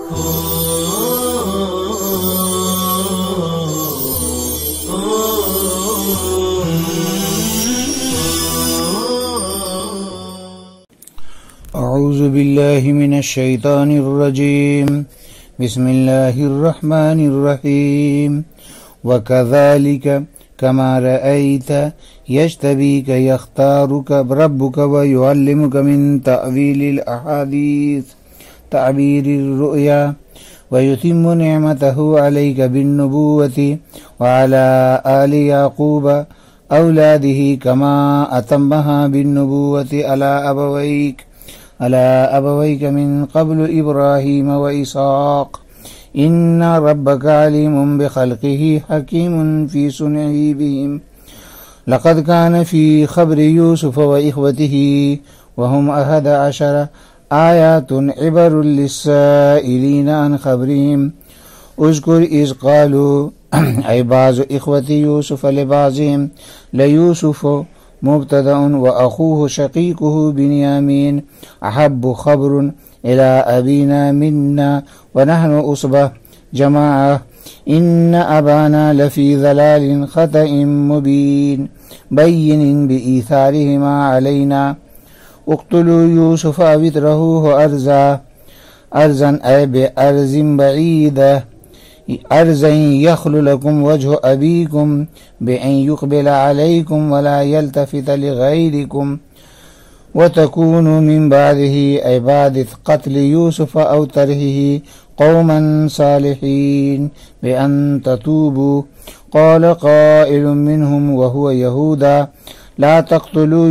اعوذ باللہ من الشیطان الرجیم بسم اللہ الرحمن الرحیم وَكَذَلِكَ كَمَا رَأَيْتَ يَجْتَبِيكَ يَخْتَارُكَ رَبُّكَ وَيُعَلِّمُكَ مِنْ تَأْوِيلِ الْأَحَادِيثِ تَعْبِيرِ الرُّؤْيَا وَيُتِمُّ نِعْمَتَهُ عَلَيْكَ بِالنُّبُوَّةِ وَعَلَى آلِ يَعْقُوبَ أَوْلَادِهِ كَمَا أَتَمَّهَا بِالنُّبُوَّةِ على أبويك من قبل إبراهيم وإسحاق إن ربك عليم بخلقه حكيم في صنعه بهم لقد كان في خبر يوسف وإخوته وهم 11 آيات عبر للسائلين عن خبرهم اذكر إذ قالوا أي بعض إخوة يوسف لبعضهم ليوسف مبتدأ وأخوه شقيقه بنيامين أحب خبر إلى أبينا منا ونحن أصبة جماعة إن أبانا لفي ضلال خطأ مبين بين بإيثارهما علينا اقتلوا يوسف أو اطرحوه أرضا أي بأرض بعيدة أرضا يخل لكم وجه أبيكم بأن يقبل عليكم ولا يلتفت لغيركم وتكونوا من بعده أي بعد قتل يوسف أو ترهه قوما صالحين بأن تتوبوا قال قائل منهم وهو يهوذا لا تقتلوا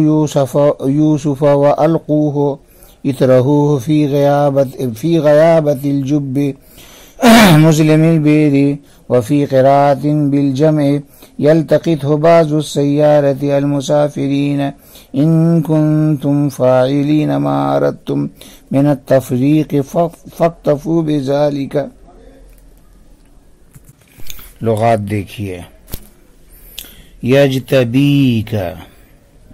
يوسف وألقوه اطرحوه في غيابة الجب مسلم البير وفي قراءة بالجمع يلتقطه بعض السيارة المسافرين إن كنتم فاعلين ما أردتم من التفريق فاقتفوا بذلك. لغات دیکھیے. یجتبیک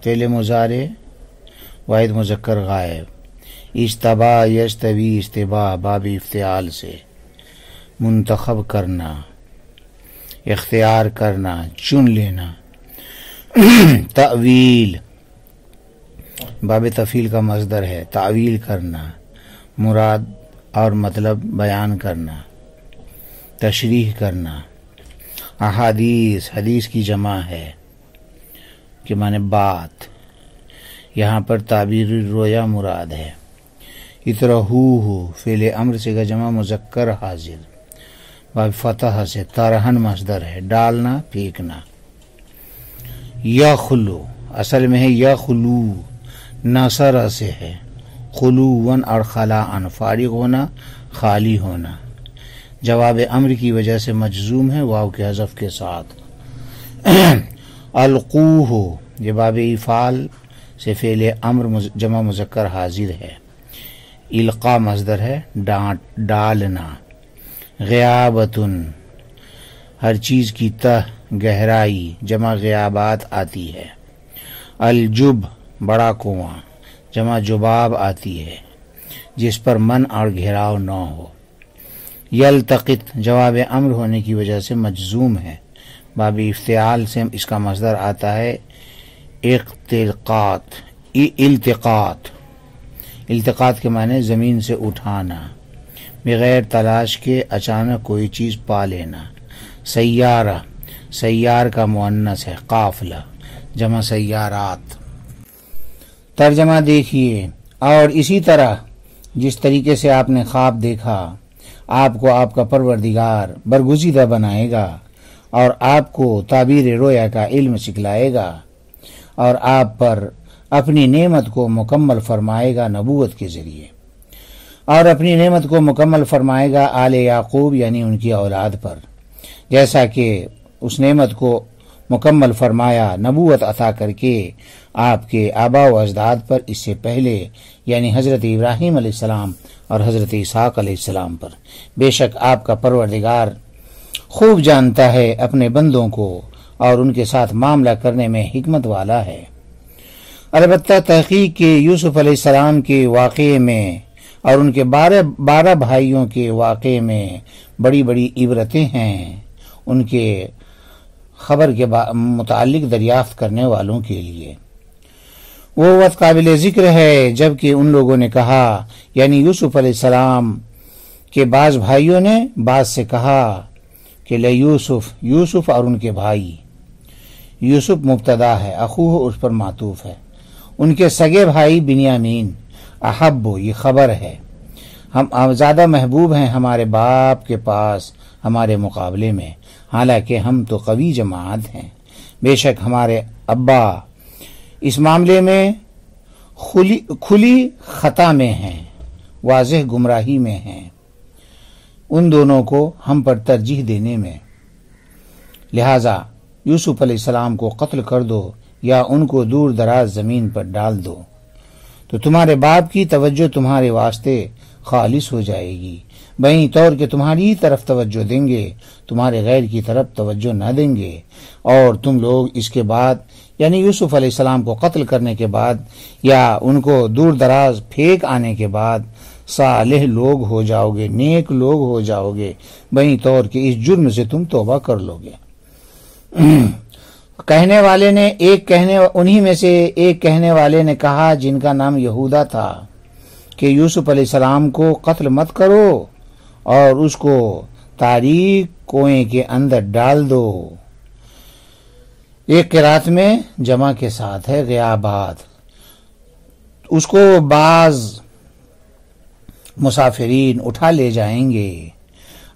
فعل مضارع واحد مذکر غائب. اجتبا یجتبی استباء باب افتعال سے منتخب کرنا، اختیار کرنا، چن لینا. تأویل باب تفعیل کا مصدر ہے. تعویل کرنا، مراد اور مطلب بیان کرنا، تشریح کرنا. احادیث حدیث کی جمع ہے کہ معنی بات. یہاں پر تعبیر الرؤیا مراد ہے. اطرحوہ فعل امر سے کا جمع مذکر حاضر باب فتح سے طرحن مصدر ہے، ڈالنا، پھینکنا. یخلو اصل میں ہے یخلو، نصر سے ہے. خلوون اور خلاءن فارغ ہونا، خالی ہونا. جواب امر کی وجہ سے مجزوم ہے واو کے حذف کے ساتھ. القوہ یہ باب افعال سے فعل امر جمع مذکر حاضر ہے. القا مصدر ہے، ڈالنا. غیابتن ہر چیز کی تہ گہرائی جمع غیابات آتی ہے. الجب بڑا کنواں جمع جباب آتی ہے جس پر من اور گھیراؤ نہ ہو. یلتقط جواب امر ہونے کی وجہ سے مجزوم ہے. باب افتعال سے اس کا مصدر آتا ہے التقاط کے معنی زمین سے اٹھانا، بغیر تلاش کے اچانک کوئی چیز پا لینا. سیارہ سیار کا مؤنث ہے، قافلہ جمع سیارات. ترجمہ دیکھیے. اور اسی طرح جس طریقے سے آپ نے خواب دیکھا، آپ کو آپ کا پروردگار برگزیدہ بنائے گا اور آپ کو تعبیر رویا کا علم سکھلائے گا اور آپ پر اپنی نعمت کو مکمل فرمائے گا نبوت کے ذریعے، اور اپنی نعمت کو مکمل فرمائے گا آل یعقوب یعنی ان کی اولاد پر، جیسا کہ اس نعمت کو مکمل فرمایا نبوت عطا کر کے آپ کے آباء و اجداد پر اس سے پہلے یعنی حضرت ابراہیم علیہ السلام اور حضرت اسحاق علیہ السلام پر. بے شک آپ کا پروردگار خوب جانتا ہے اپنے بندوں کو اور ان کے ساتھ معاملہ کرنے میں حکمت والا ہے. البتہ تحقیق کے یوسف علیہ السلام کے واقعے میں اور ان کے 12 بھائیوں کے واقعے میں بڑی بڑی عبرتیں ہیں ان کے خبر کے متعلق دریافت کرنے والوں کے لیے۔ وہ وقت قابل ذکر ہے جبکہ ان لوگوں نے کہا، یعنی یوسف علیہ السلام کے بعض بھائیوں نے بعض سے کہا کہ یوسف اور ان کے بھائی، یوسف مبتدا ہے، اخوہ اس پر معطوف ہے، ان کے سگے بھائی بنیامین، احب یہ خبر ہے، ہم زیادہ محبوب ہیں ہمارے باپ کے پاس ہمارے مقابلے میں، حالانکہ ہم تو قوی جماعت ہیں، بے شک ہمارے ابا اس معاملے میں کھلی خطا میں ہیں، واضح گمراہی میں ہیں، ان دونوں کو ہم پر ترجیح دینے میں، لہذا یوسف علیہ السلام کو قتل کر دو یا ان کو دور دراز زمین پر ڈال دو تو تمہارے باپ کی توجہ تمہارے واسطے خالص ہو جائے گی، بہیں طور کہ تمہاری طرف توجہ دیں گے، تمہارے غیر کی طرف توجہ نہ دیں گے، اور تم لوگ اس کے بعد یعنی یوسف علیہ السلام کو قتل کرنے کے بعد یا ان کو دور دراز پھینک آنے کے بعد صالح لوگ ہو جاؤ گے، نیک لوگ ہو جاؤ گے، بہیں طور کہ اس جرم سے تم توبہ کر لو گے۔ کہنے والے نے انہی میں سے ایک کہنے والے نے کہا جن کا نام یہودا تھا کہ یوسف علیہ السلام کو قتل مت کرو اور اس کو تاریک کنویں کے اندر ڈال دو۔ ایک قرات میں جمع کے ساتھ ہے غیابات، اس کو بعض مسافرین اٹھا لے جائیں گے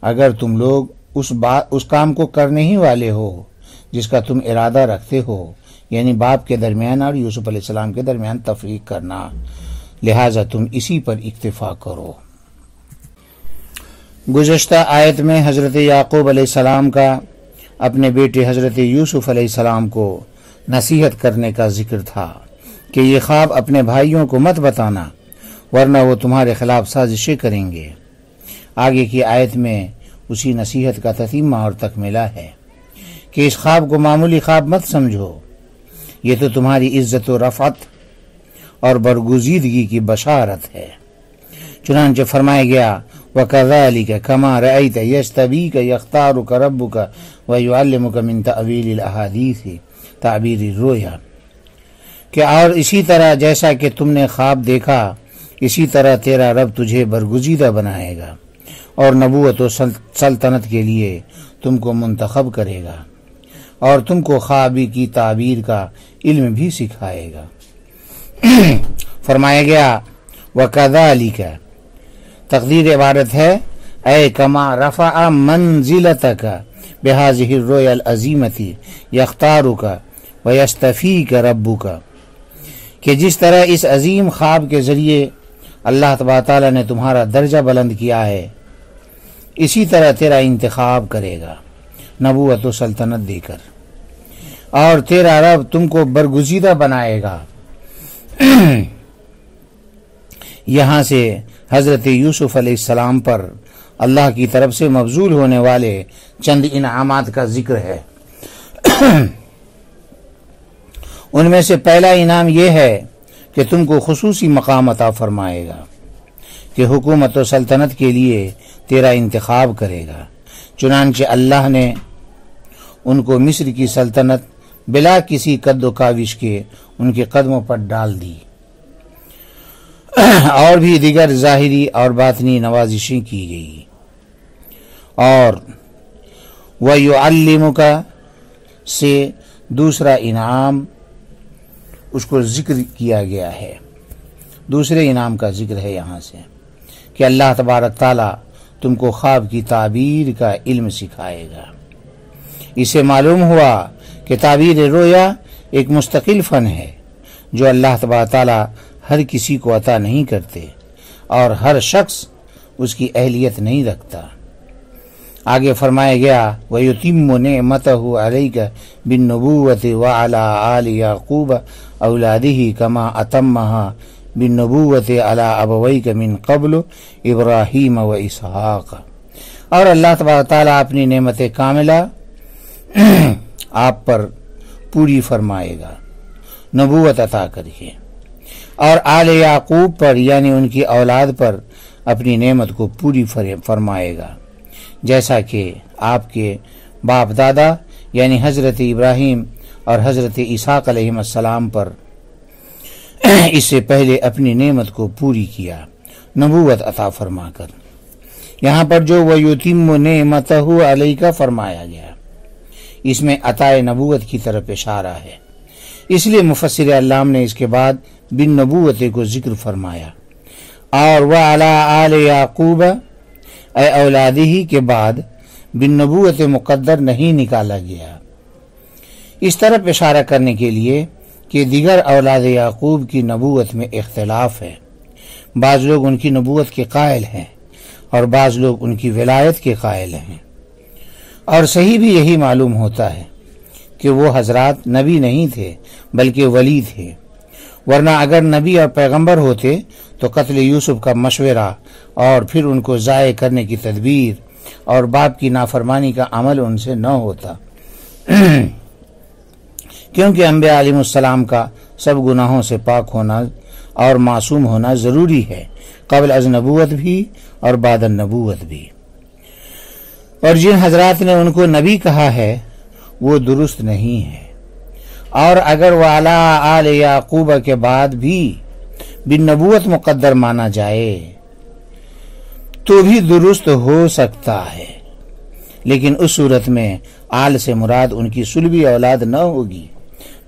اگر تم لوگ اس کام کو کرنے ہی والے ہو جس کا تم ارادہ رکھتے ہو، یعنی باپ کے درمیان اور یوسف علیہ السلام کے درمیان تفریق کرنا، لہٰذا تم اسی پر اکتفا کرو۔ گزشتہ آیت میں حضرت یعقوب علیہ السلام کا اپنے بیٹے حضرت یوسف علیہ السلام کو نصیحت کرنے کا ذکر تھا کہ یہ خواب اپنے بھائیوں کو مت بتانا ورنہ وہ تمہارے خلاف سازشیں کریں گے۔ آگے کی آیت میں اسی نصیحت کا تتمہ اور تکملہ ہے کہ اس خواب کو معمولی خواب مت سمجھو، یہ تو تمہاری عزت و رفعت اور برگزیدگی کی بشارت ہے۔ چنانچہ فرمایا گیا وَكَذَلِكَ كَمَا رَأَيْتَ يَجْتَبِيكَ يَخْتَارُكَ رَبُّكَ وَيُعَلِّمُكَ مِنْ تَأْوِيلِ الْأَحَادِيثِ تعبیر الرؤیا، کہ اور اسی طرح جیسا کہ تم نے خواب دیکھا اسی طرح تیرا رب تجھے برگزیدہ بنائے گا اور نبوت و سلطنت کے لیے تم کو منتخب کرے گا اور تم کو خوابی کی تعبیر کا علم بھی سکھائے گا۔ فرمایا گیا وَكَذَلِكَ، تقدیر عبارت ہے اے کما رفع منزلتک بهذه الرؤيا العظیمة یختارک ویستفیک ربک، کہ جس طرح اس عظیم خواب کے ذریعے اللہ تبارک تعالیٰ نے تمہارا درجہ بلند کیا ہے اسی طرح تیرا انتخاب کرے گا نبوت و سلطنت دے کر، اور تیرا رب تم کو برگزیدہ بنائے گا۔ یہاں سے حضرت یوسف علیہ السلام پر اللہ کی طرف سے مبذول ہونے والے چند انعامات کا ذکر ہے۔ ان میں سے پہلا انعام یہ ہے کہ تم کو خصوصی مقام عطا فرمائے گا کہ حکومت و سلطنت کے لیے تیرا انتخاب کرے گا۔ چنانچہ اللہ نے ان کو مصر کی سلطنت بلا کسی قد و کاوش کے ان کے قدموں پر ڈال دی، اور بھی دیگر ظاہری اور باطنی نوازشیں کی گئی۔ اور وَيُعَلِّمُكَ سے دوسرا انعام اس کو ذکر کیا گیا ہے، دوسرے انعام کا ذکر ہے یہاں سے کہ اللہ تبارک تعالیٰ تم کو خواب کی تعبیر کا علم سکھائے گا۔ اسے معلوم ہوا کہ تعبیر رویا ایک مستقل فن ہے جو اللہ تبارک تعالیٰ ہر کسی کو عطا نہیں کرتے اور ہر شخص اس کی اہلیت نہیں رکھتا۔ آگے فرمایا گیا وَيُتِمُّ نِعْمَتَهُ عَلَيْكَ بِالنُّبُوَّةِ وَعَلَىٰ آلِ يَعْقُوبَ أَوْلَادِهِ كَمَا أَتَمَّهَا بِالنُّبُوَّةِ عَلَىٰ أَبَوَيْكَ مِن قَبْلُ إِبْرَاهِيمَ وَإِسْحَاقَ، اور اللہ تبارک تعالیٰ اپنی نعمت کاملہ آپ پر پوری فرمائے گا نبوت عطا کر کے، اور آل یعقوب پر یعنی ان کی اولاد پر اپنی نعمت کو پوری فرمائے گا، جیسا کہ آپ کے باپ دادا یعنی حضرت ابراہیم اور حضرت اسحاق علیہ السلام پر اس سے پہلے اپنی نعمت کو پوری کیا نبوت عطا فرما کر۔ یہاں پر جو وَيُتِمُّ نِعْمَتَهُ عَلَيْكَ فرمایا گیا، اس میں عطائے نبوت کی طرف اشارہ ہے، اس لیے مفسر علام نے اس کے بعد بن نبوت کو ذکر فرمایا، اور وَعَلَىٰ آلِ یعقوب اے اولادہ کے بعد بن نبوت مقدر نہیں نکالا گیا، اس طرف اشارہ کرنے کے لیے کہ دیگر اولاد یعقوب کی نبوت میں اختلاف ہے، بعض لوگ ان کی نبوت کے قائل ہیں اور بعض لوگ ان کی ولایت کے قائل ہیں، اور صحیح بھی یہی معلوم ہوتا ہے کہ وہ حضرات نبی نہیں تھے بلکہ ولی تھے، ورنہ اگر نبی اور پیغمبر ہوتے تو قتل یوسف کا مشورہ اور پھر ان کو ضائع کرنے کی تدبیر اور باپ کی نافرمانی کا عمل ان سے نہ ہوتا، کیونکہ انبیاء علیہ السلام کا سب گناہوں سے پاک ہونا اور معصوم ہونا ضروری ہے، قبل از نبوت بھی اور بعد النبوت بھی، اور جن حضرات نے ان کو نبی کہا ہے وہ درست نہیں ہے، اور اگر وَعَلَىٰ آلِ یعقوب کے بعد بھی بن نبوت مقدر مانا جائے تو بھی درست ہو سکتا ہے، لیکن اس صورت میں آل سے مراد ان کی صلبی اولاد نہ ہوگی،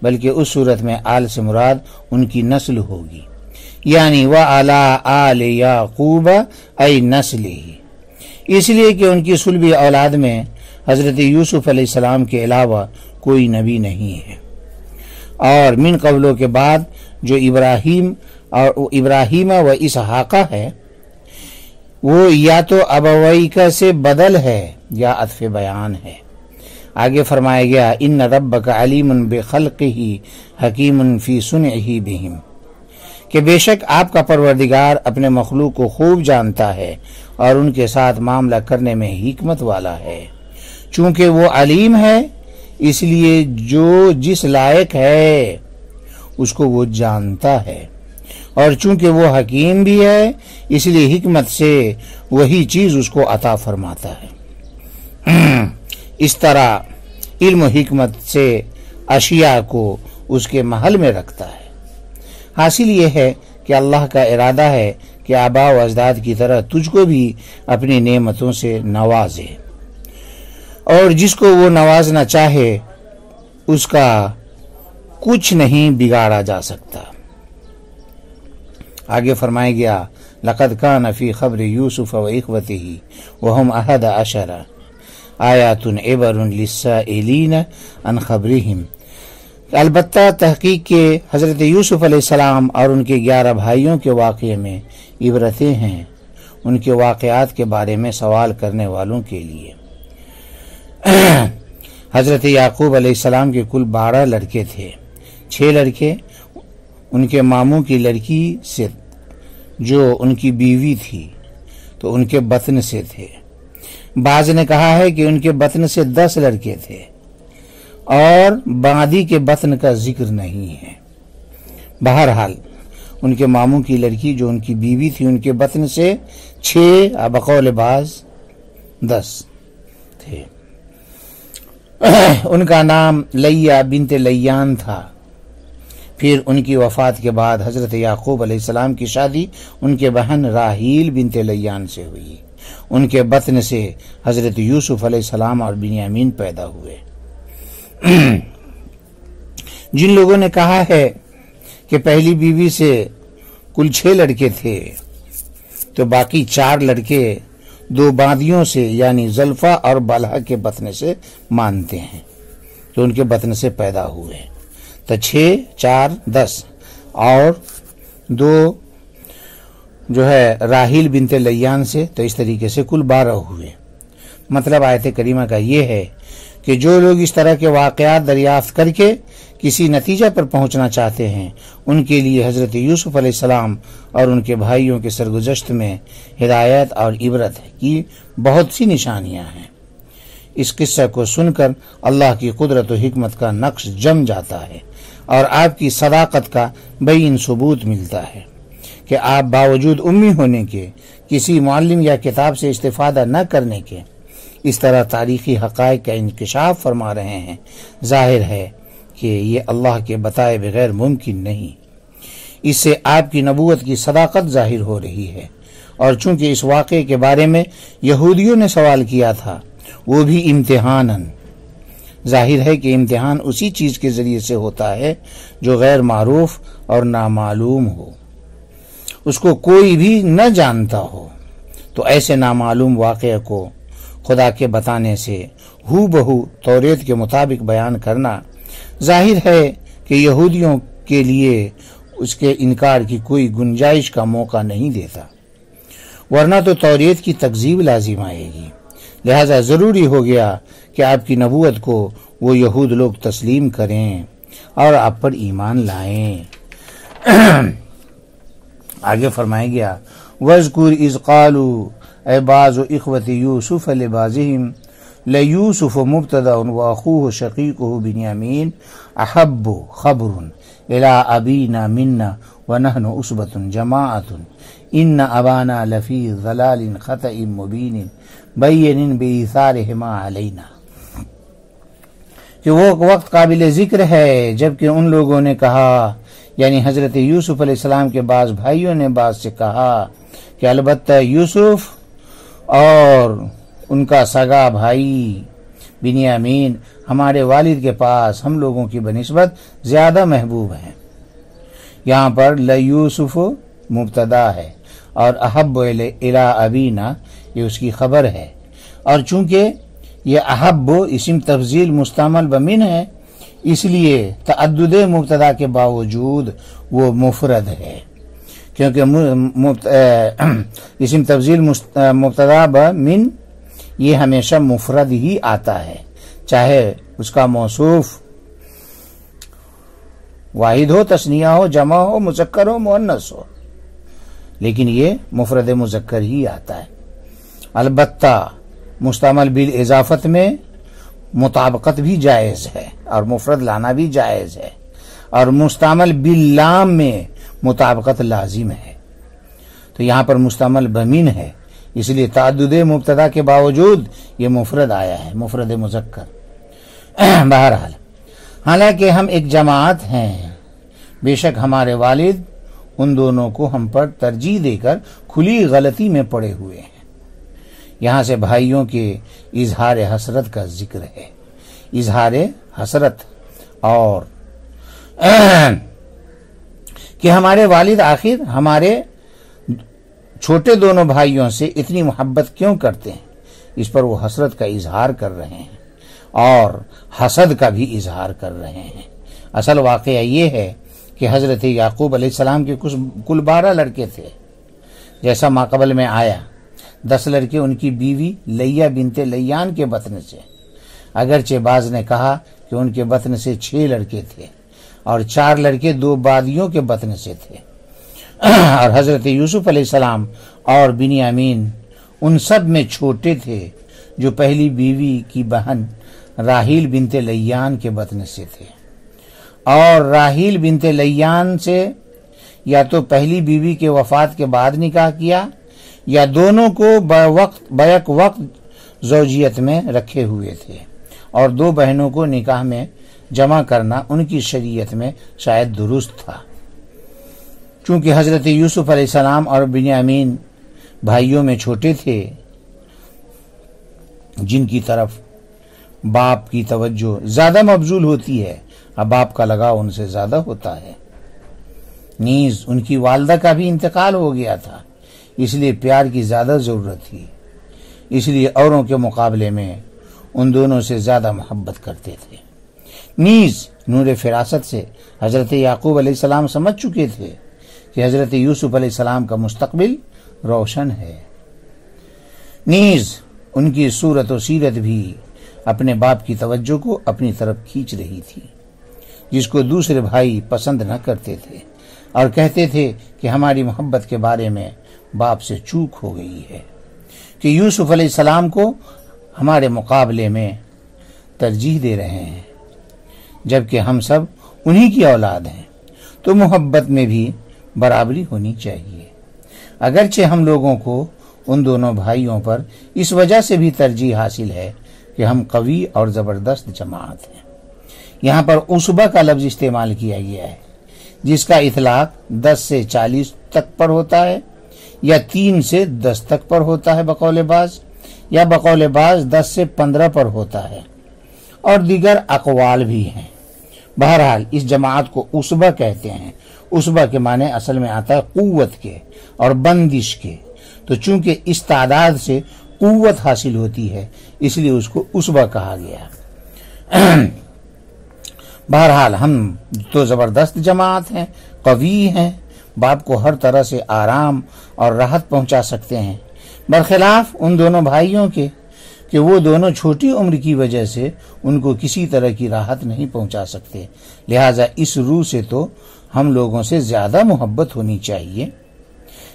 بلکہ اس صورت میں آل سے مراد ان کی نسل ہوگی، یعنی وَعَلَىٰ آلِ یعقوب ای نسلہ، اس لیے کہ ان کی صلبی اولاد میں حضرت یوسف علیہ السلام کے علاوہ کوئی نبی نہیں ہے، اور من قبلوں کے بعد جو ابراہیم و اسحاق ہے وہ یا تو ابویک سے بدل ہے یا عطف بیان ہے۔ آگے فرمایا گیا ان ربک علیم بخلقہ حکیم فی صنعہ بہم، کہ بے شک آپ کا پروردگار اپنے مخلوق کو خوب جانتا ہے اور ان کے ساتھ معاملہ کرنے میں حکمت والا ہے، چونکہ وہ علیم ہے اس لیے جو جس لائق ہے اس کو وہ جانتا ہے، اور چونکہ وہ حکیم بھی ہے اس لیے حکمت سے وہی چیز اس کو عطا فرماتا ہے، اس طرح علم و حکمت سے اشیاء کو اس کے محل میں رکھتا ہے۔ حاصل یہ ہے کہ اللہ کا ارادہ ہے کہ آباء و اجداد کی طرح تجھ کو بھی اپنی نعمتوں سے نوازے، اور جس کو وہ نوازنا چاہے اس کا کچھ نہیں بگاڑا جا سکتا۔ آگے فرمایا گیا لقد کان فی خبر یوسف و اخوتہ وہم 11 آیات عبر للسائلین عن خبرہم، البتہ تحقیق کے حضرت یوسف علیہ السلام اور ان کے 11 بھائیوں کے واقعے میں عبرتیں ہیں ان کے واقعات کے بارے میں سوال کرنے والوں کے لیے۔ حضرت یعقوب علیہ السلام کے کل 12 لڑکے تھے، 6 لڑکے ان کے ماموں کی لڑکی سے جو ان کی بیوی تھی تو ان کے بطن سے تھے، بعض نے کہا ہے کہ ان کے بطن سے 10 لڑکے تھے اور باندی کے بطن کا ذکر نہیں ہے، بہرحال ان کے ماموں کی لڑکی جو ان کی بیوی تھی ان کے بطن سے 6 بقول بعض 10 تھے، ان کا نام لیہ بنت لیان تھا۔ پھر ان کی وفات کے بعد حضرت یعقوب علیہ السلام کی شادی ان کے بہن راحیل بنت لیان سے ہوئی، ان کے بطن سے حضرت یوسف علیہ السلام اور بنیامین پیدا ہوئے۔ جن لوگوں نے کہا ہے کہ پہلی بیوی سے کل 6 لڑکے تھے تو باقی 4 لڑکے 2 باندیوں سے یعنی زلفہ اور بلہا کے بطن سے مانتے ہیں، تو ان کے بطن سے پیدا ہوئے، تو 6 4 10 اور 2 جو ہے راحیل بنت لیان سے، تو اس طریقے سے کل 12 ہوئے۔ مطلب آیت کریمہ کا یہ ہے کہ جو لوگ اس طرح کے واقعات دریافت کر کے کسی نتیجہ پر پہنچنا چاہتے ہیں ان کے لیے حضرت یوسف علیہ السلام اور ان کے بھائیوں کے سرگزشت میں ہدایت اور عبرت کی بہت سی نشانیاں ہیں۔ اس قصہ کو سن کر اللہ کی قدرت و حکمت کا نقش جم جاتا ہے اور آپ کی صداقت کا بین ثبوت ملتا ہے کہ آپ باوجود امی ہونے کے کسی معلم یا کتاب سے استفادہ نہ کرنے کے اس طرح تاریخی حقائق کا انکشاف فرما رہے ہیں، ظاہر ہے کہ یہ اللہ کے بتائے بغیر ممکن نہیں۔ اس سے آپ کی نبوت کی صداقت ظاہر ہو رہی ہے، اور چونکہ اس واقعے کے بارے میں یہودیوں نے سوال کیا تھا، وہ بھی امتحاناً، ظاہر ہے کہ امتحان اسی چیز کے ذریعے سے ہوتا ہے جو غیر معروف اور نامعلوم ہو، اس کو کوئی بھی نہ جانتا ہو، تو ایسے نامعلوم واقعے کو خدا کے بتانے سے ہو بہو توریت کے مطابق بیان کرنا ظاہر ہے کہ یہودیوں کے لیے اس کے انکار کی کوئی گنجائش کا موقع نہیں دیتا، ورنہ تو توریت کی تکذیب لازم آئے گی۔ لہذا ضروری ہو گیا کہ آپ کی نبوت کو وہ یہود لوگ تسلیم کریں اور آپ پر ایمان لائیں۔ آگے فرمایا گیا وَاذْكُرْ إِذْ قَالُوا اے بعض اخوت یوسف لبعضهم لیوسف مبتدأ وأخوه شقیقه بنیامین احب خبر الى ابینا منا ونحن عصبة جماعة ان ابانا لفی ضلال خطأ مبین بین بإیثارهما علینا، کہ وہ وقت قابل ذکر ہے جبکہ ان لوگوں نے کہا، یعنی حضرت یوسف علیہ السلام کے بعض بھائیوں نے بعض سے کہا کہ البتہ یوسف اور ان کا سگا بھائی بنیامین ہمارے والد کے پاس ہم لوگوں کی بنسبت زیادہ محبوب ہیں۔ یہاں پر لیوسف مبتدا ہے اور احب الی ابینا یہ اس کی خبر ہے، اور چونکہ یہ احب اسم تفضیل مستعمل بمن ہے، اس لیے تعدد مبتدا کے باوجود وہ مفرد ہے، کیونکہ اسم تفضیل مبتدا بمن یہ ہمیشہ مفرد ہی آتا ہے، چاہے اس کا موصوف واحد ہو، تثنیہ ہو، جمع ہو، مذکر ہو، مؤنث ہو، لیکن یہ مفرد مذکر ہی آتا ہے۔ البتہ مستعمل بالاضافت میں مطابقت بھی جائز ہے اور مفرد لانا بھی جائز ہے، اور مستعمل باللام میں مطابقت لازم ہے، تو یہاں پر مستعمل بمین ہے، اس لیے تعدد مبتدا کے باوجود یہ مفرد آیا ہے، مفرد مذکر۔ بہرحال حالانکہ ہم ایک جماعت ہیں، بے شک ہمارے والد ان دونوں کو ہم پر ترجیح دے کر کھلی غلطی میں پڑے ہوئے ہیں۔ یہاں سے بھائیوں کے اظہار حسرت کا ذکر ہے، اظہار حسرت، اور کہ ہمارے والد آخر ہمارے چھوٹے دونوں بھائیوں سے اتنی محبت کیوں کرتے ہیں، اس پر وہ حسرت کا اظہار کر رہے ہیں اور حسد کا بھی اظہار کر رہے ہیں۔ اصل واقعہ یہ ہے کہ حضرت یعقوب علیہ السلام کے کل 12 لڑکے تھے، جیسا ماقبل میں آیا، 10 لڑکے ان کی بیوی لیہ بنت لیان کے بطن سے، اگرچہ بعض نے کہا کہ ان کے بطن سے 6 لڑکے تھے، اور 4 لڑکے 2 بادیوں کے بطن سے تھے، اور حضرت یوسف علیہ السلام اور بنیامین ان سب میں چھوٹے تھے جو پہلی بیوی کی بہن راحیل بنت لیان کے بطن سے تھے، اور راحیل بنت لیان سے یا تو پہلی بیوی کے وفات کے بعد نکاح کیا یا دونوں کو بیک وقت زوجیت میں رکھے ہوئے تھے، اور 2 بہنوں کو نکاح میں جمع کرنا ان کی شریعت میں شاید درست تھا۔ چونکہ حضرت یوسف علیہ السلام اور بنیامین بھائیوں میں چھوٹے تھے، جن کی طرف باپ کی توجہ زیادہ مبذول ہوتی ہے، اب باپ کا لگاؤ ان سے زیادہ ہوتا ہے، نیز ان کی والدہ کا بھی انتقال ہو گیا تھا، اس لیے پیار کی زیادہ ضرورت تھی، اس لیے اوروں کے مقابلے میں ان دونوں سے زیادہ محبت کرتے تھے۔ نیز نور فراست سے حضرت یعقوب علیہ السلام سمجھ چکے تھے کہ حضرت یوسف علیہ السلام کا مستقبل روشن ہے، نیز ان کی صورت و سیرت بھی اپنے باپ کی توجہ کو اپنی طرف کھینچ رہی تھی، جس کو دوسرے بھائی پسند نہ کرتے تھے اور کہتے تھے کہ ہماری محبت کے بارے میں باپ سے چوک ہو گئی ہے کہ یوسف علیہ السلام کو ہمارے مقابلے میں ترجیح دے رہے ہیں، جبکہ ہم سب انہی کی اولاد ہیں، تو محبت میں بھی برابری ہونی چاہیے۔ اگرچہ ہم لوگوں کو ان دونوں بھائیوں پر اس وجہ سے بھی ترجیح حاصل ہے کہ ہم قوی اور زبردست جماعت ہیں۔ یہاں پر عصبہ کا لفظ استعمال کیا گیا ہے، جس کا اطلاق 10 سے 40 تک پر ہوتا ہے، یا 3 سے 10 تک پر ہوتا ہے بقول بعض، یا بقول بعض 10 سے 15 پر ہوتا ہے، اور دیگر اقوال بھی ہیں۔ بہرحال اس جماعت کو عصبہ کہتے ہیں۔ عصبہ کے معنی اصل میں آتا ہے قوت کے اور بندش کے، تو چونکہ اس تعداد سے قوت حاصل ہوتی ہے اس لیے اس کو عصبہ کہا گیا۔ بہرحال ہم تو زبردست جماعت ہیں، قوی ہیں، باپ کو ہر طرح سے آرام اور راحت پہنچا سکتے ہیں، برخلاف ان دونوں بھائیوں کے کہ وہ دونوں چھوٹی عمر کی وجہ سے ان کو کسی طرح کی راحت نہیں پہنچا سکتے، لہٰذا اس روح سے تو ہم لوگوں سے زیادہ محبت ہونی چاہیے،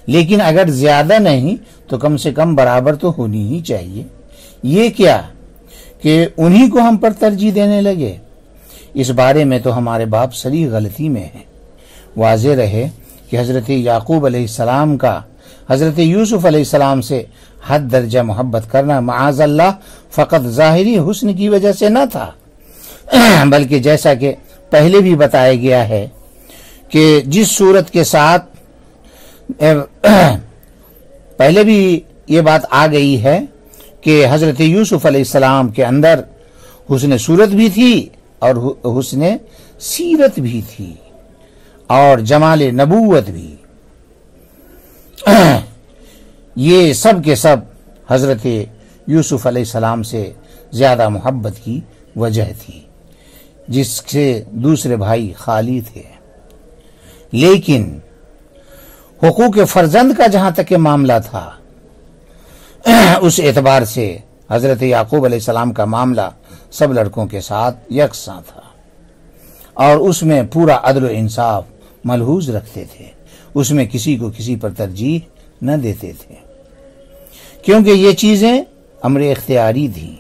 لیکن اگر زیادہ نہیں تو کم سے کم برابر تو ہونی ہی چاہیے۔ یہ کیا کہ انہی کو ہم پر ترجیح دینے لگے؟ اس بارے میں تو ہمارے باپ صریح غلطی میں ہیں۔ واضح رہے کہ حضرت یعقوب علیہ السلام کا حضرت یوسف علیہ السلام سے حد درجہ محبت کرنا معاذ اللہ فقط ظاہری حسن کی وجہ سے نہ تھا، بلکہ جیسا کہ پہلے بھی بتایا گیا ہے کہ جس صورت کے ساتھ پہلے بھی یہ بات آ گئی ہے کہ حضرت یوسف علیہ السلام کے اندر حسن صورت بھی تھی اور حسن سیرت بھی تھی اور جمال نبوت بھی، یہ سب کے سب حضرت یوسف علیہ السلام سے زیادہ محبت کی وجہ تھی، جس سے دوسرے بھائی خالی تھے۔ لیکن حقوق فرزند کا جہاں تک کہ معاملہ تھا، اس اعتبار سے حضرت یعقوب علیہ السلام کا معاملہ سب لڑکوں کے ساتھ یکساں تھا، اور اس میں پورا عدل و انصاف ملحوظ رکھتے تھے، اس میں کسی کو کسی پر ترجیح نہ دیتے تھے، کیونکہ یہ چیزیں امر اختیاری تھیں۔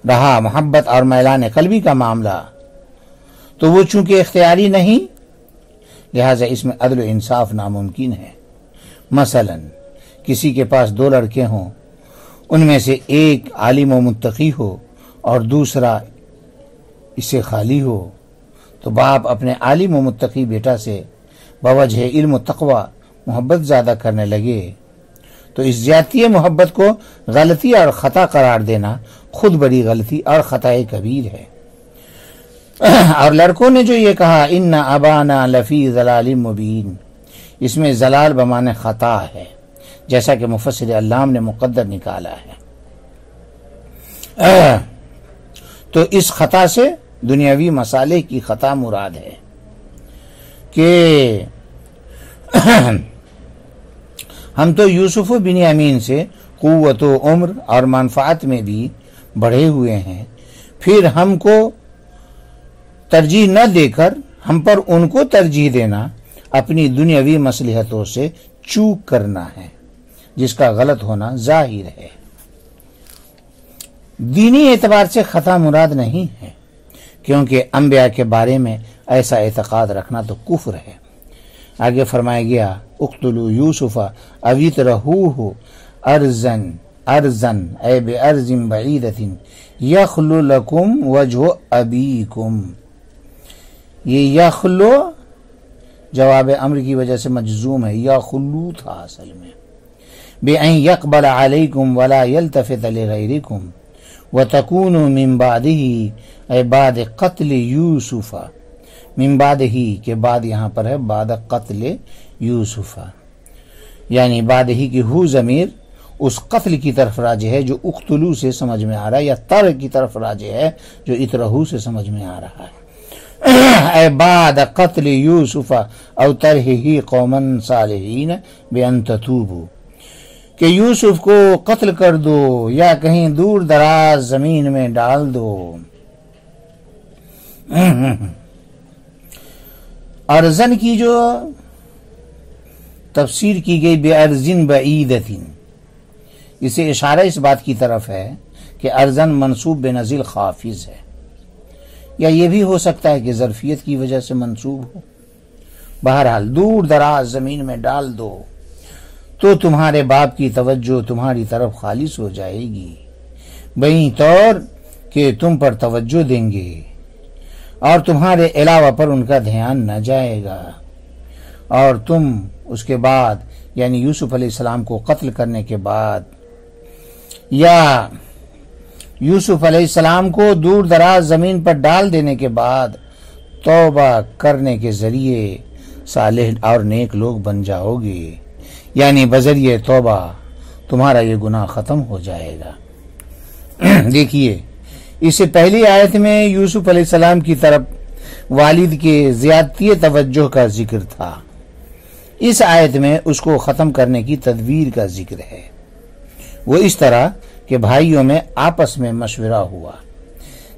رہا محبت اور میلان قلبی کا معاملہ، تو وہ چونکہ اختیاری نہیں، لہٰذا اس میں عدل و انصاف ناممکن ہے۔ مثلا کسی کے پاس 2 لڑکے ہوں، ان میں سے ایک عالم و متقی ہو اور دوسرا اس سے خالی ہو، تو باپ اپنے عالم و متقی بیٹا سے بوجہ علم و تقوی محبت زیادہ کرنے لگے، تو اس زیادتی محبت کو غلطی اور خطا قرار دینا خود بڑی غلطی اور خطا کبیر ہے۔ اور لڑکوں نے جو یہ کہا ان ابانا لفی ضلال مبین، اس میں ضلال بمعنی خطا ہے، جیسا کہ مفسر علام نے مقدر نکالا ہے۔ تو اس خطا سے دنیاوی مسالے کی خطا مراد ہے کہ ہم تو یوسف و بنیامین سے قوت و عمر اور منفعت میں بھی بڑھے ہوئے ہیں، پھر ہم کو ترجیح نہ دے کر ہم پر ان کو ترجیح دینا اپنی دنیاوی مصلحتوں سے چوک کرنا ہے، جس کا غلط ہونا ظاہر ہے۔ دینی اعتبار سے خطا مراد نہیں ہے، کیونکہ انبیاء کے بارے میں ایسا اعتقاد رکھنا تو کفر ہے۔ آگے فرمایا گیا اقتلوا یوسف او اطرحوہ ارضاً اے بارض بعیدۃ یخلو لکم وجہ ابیکم۔ یہ یخلو جواب امر کی وجہ سے مجزوم ہے، یخلو تھا اصل میں، بأن یقبل علیکم ولا یلتفت لغیرکم وتکونوا من بعدہ اے بعد قتل یوسف، من بعد ہی کے بعد یہاں پر ہے بعد قتل یوسف، یعنی بعد ہی کی ہو ضمیر اس قتل کی طرف راجع ہے جو اقتلو سے سمجھ میں آ رہا ہے، یا تر کی طرف راجع ہے جو اطرحو سے سمجھ میں آ رہا ہے۔ اے بعد قتل یوسف او ترہی قوما صالحین بان تتوبوا، کہ یوسف کو قتل کر دو یا کہیں دور دراز زمین میں ڈال دو۔ ارزن کی جو تفسیر کی گئی بے ارزن بعیدۃ، اسے اشارہ اس بات کی طرف ہے کہ ارزن منصوب بے نزیل خافض ہے، یا یہ بھی ہو سکتا ہے کہ ظرفیت کی وجہ سے منصوب ہو۔ بہرحال دور دراز زمین میں ڈال دو، تو تمہارے باپ کی توجہ تمہاری طرف خالص ہو جائے گی، بہی طور کہ تم پر توجہ دیں گے اور تمہارے علاوہ پر ان کا دھیان نہ جائے گا، اور تم اس کے بعد یعنی یوسف علیہ السلام کو قتل کرنے کے بعد یا یوسف علیہ السلام کو دور دراز زمین پر ڈال دینے کے بعد توبہ کرنے کے ذریعے صالح اور نیک لوگ بن جاؤ گے، یعنی بذریعہ توبہ تمہارا یہ گناہ ختم ہو جائے گا۔ دیکھیے، اس سے پہلی آیت میں یوسف علیہ السلام کی طرف والد کے زیادتی توجہ کا ذکر تھا، اس آیت میں اس کو ختم کرنے کی تدبیر کا ذکر ہے۔ وہ اس طرح کہ بھائیوں میں آپس میں مشورہ ہوا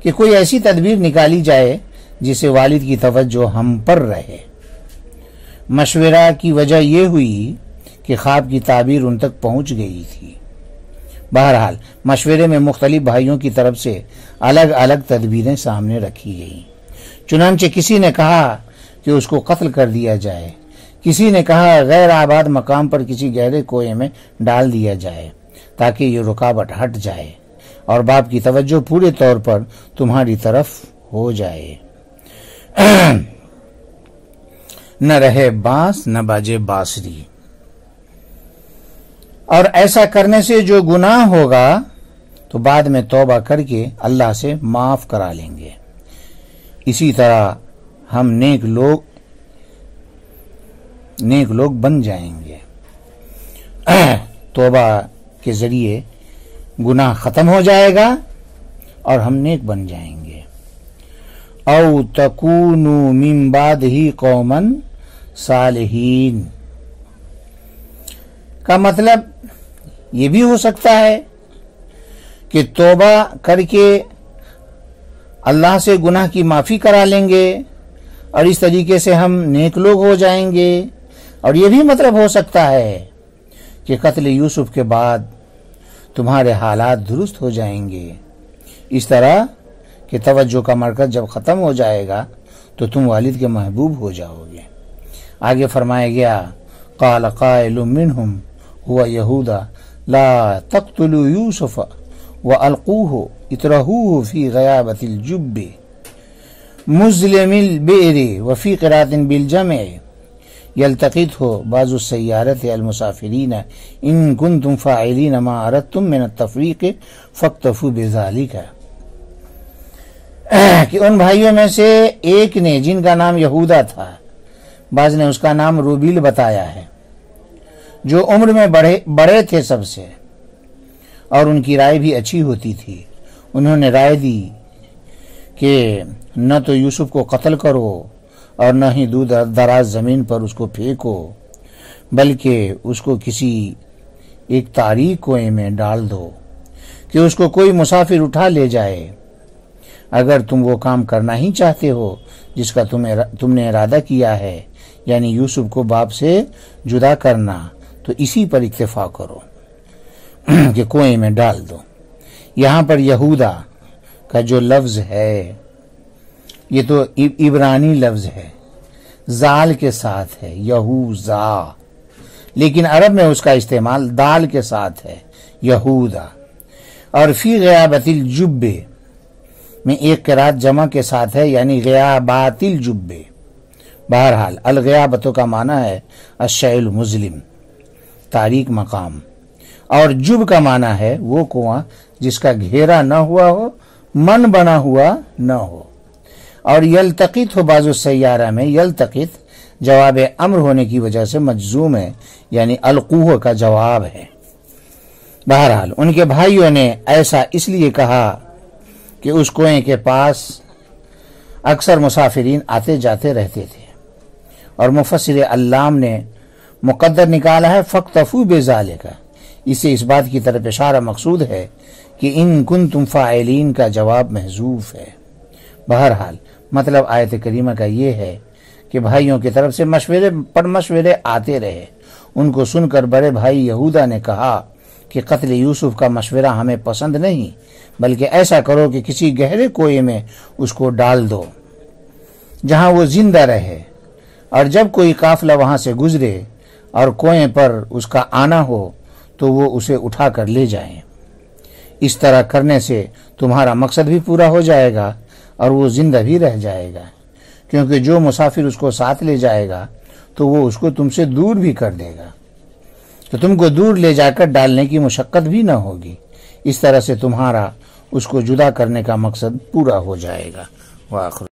کہ کوئی ایسی تدبیر نکالی جائے جس سے والد کی توجہ ہم پر رہے۔ مشورہ کی وجہ یہ ہوئی کہ خواب کی تعبیر ان تک پہنچ گئی تھی۔ بہرحال مشورے میں مختلف بھائیوں کی طرف سے الگ الگ تدبیریں سامنے رکھی گئیں۔ چنانچہ کسی نے کہا کہ اس کو قتل کر دیا جائے، کسی نے کہا غیر آباد مقام پر کسی گہرے کنویں میں ڈال دیا جائے تاکہ یہ رکاوٹ ہٹ جائے اور باپ کی توجہ پورے طور پر تمہاری طرف ہو جائے۔ نہ رہے بانس نہ باجے بانسری، اور ایسا کرنے سے جو گناہ ہوگا تو بعد میں توبہ کر کے اللہ سے معاف کرا لیں گے۔ اسی طرح ہم نیک لوگ بن جائیں گے۔ توبہ کے ذریعے گناہ ختم ہو جائے گا اور ہم نیک بن جائیں گے۔ او تکونوا من بعدہ قوما صالحین کا مطلب یہ بھی ہو سکتا ہے کہ توبہ کر کے اللہ سے گناہ کی معافی کرا لیں گے اور اس طریقے سے ہم نیک لوگ ہو جائیں گے، اور یہ بھی مطلب ہو سکتا ہے کہ قتل یوسف کے بعد تمہارے حالات درست ہو جائیں گے، اس طرح کہ توجہ کا مرکز جب ختم ہو جائے گا تو تم والد کے محبوب ہو جاؤ گے۔ آگے فرمایا گیا قال قائل منہم هو یہودا لا تقتلوا یوسف والقوه اطرحوه فی غیابۃ الجب مظلم البئر وفی قراءۃ بالجمع یلتقطه بعض السیارة المسافرین ان کنتم فاعلین ما اردتم من التفریق فاکتفوا بذلک، کہ ان بھائیوں میں سے ایک نے جن کا نام یہودا تھا، بعض نے اس کا نام روبیل بتایا ہے، جو عمر میں بڑے تھے سب سے اور ان کی رائے بھی اچھی ہوتی تھی، انہوں نے رائے دی کہ نہ تو یوسف کو قتل کرو اور نہ ہی دور دراز زمین پر اس کو پھینکو، بلکہ اس کو کسی ایک تاریک کنویں میں ڈال دو کہ اس کو کوئی مسافر اٹھا لے جائے۔ اگر تم وہ کام کرنا ہی چاہتے ہو جس کا تم نے ارادہ کیا ہے، یعنی یوسف کو باپ سے جدا کرنا، تو اسی پر اکتفا کرو کہ کنویں میں ڈال دو۔ یہاں پر یہودا کا جو لفظ ہے یہ تو عبرانی لفظ ہے، زال کے ساتھ ہے، یہوزا، لیکن عرب میں اس کا استعمال دال کے ساتھ ہے، یہودا۔ اور فی غیابۃ الجب میں ایک قرات جمع کے ساتھ ہے، یعنی غیابات الجب۔ بہرحال الغیابتوں کا معنی ہے الشیء المظلم، تاریک مقام، اور جب کا معنی ہے وہ کنواں جس کا گھیرا نہ ہوا ہو، من بنا ہوا نہ ہو۔ اور یلتقط ہو بعض السیارہ میں یلتقط جواب امر ہونے کی وجہ سے مجزوم ہے، یعنی القوہ کا جواب ہے۔ بہرحال ان کے بھائیوں نے ایسا اس لیے کہا کہ اس کنویں کے پاس اکثر مسافرین آتے جاتے رہتے تھے، اور مفسر علام نے مقدر نکالا ہے فاکتفوا بذالک، اس سے اس بات کی طرف اشارہ مقصود ہے کہ ان کنتم فاعلین کا جواب محذوف ہے۔ بہرحال مطلب آیت کریمہ کا یہ ہے کہ بھائیوں کی طرف سے مشورے آتے رہے۔ ان کو سن کر بڑے بھائی یہودا نے کہا کہ قتل یوسف کا مشورہ ہمیں پسند نہیں، بلکہ ایسا کرو کہ کسی گہرے کنویں میں اس کو ڈال دو جہاں وہ زندہ رہے، اور جب کوئی قافلہ وہاں سے گزرے اور کنویں پر اس کا آنا ہو تو وہ اسے اٹھا کر لے جائیں۔ اس طرح کرنے سے تمہارا مقصد بھی پورا ہو جائے گا اور وہ زندہ بھی رہ جائے گا، کیونکہ جو مسافر اس کو ساتھ لے جائے گا تو وہ اس کو تم سے دور بھی کر دے گا، تو تم کو دور لے جا کر ڈالنے کی مشقت بھی نہ ہوگی۔ اس طرح سے تمہارا اس کو جدا کرنے کا مقصد پورا ہو جائے گا۔ وآخر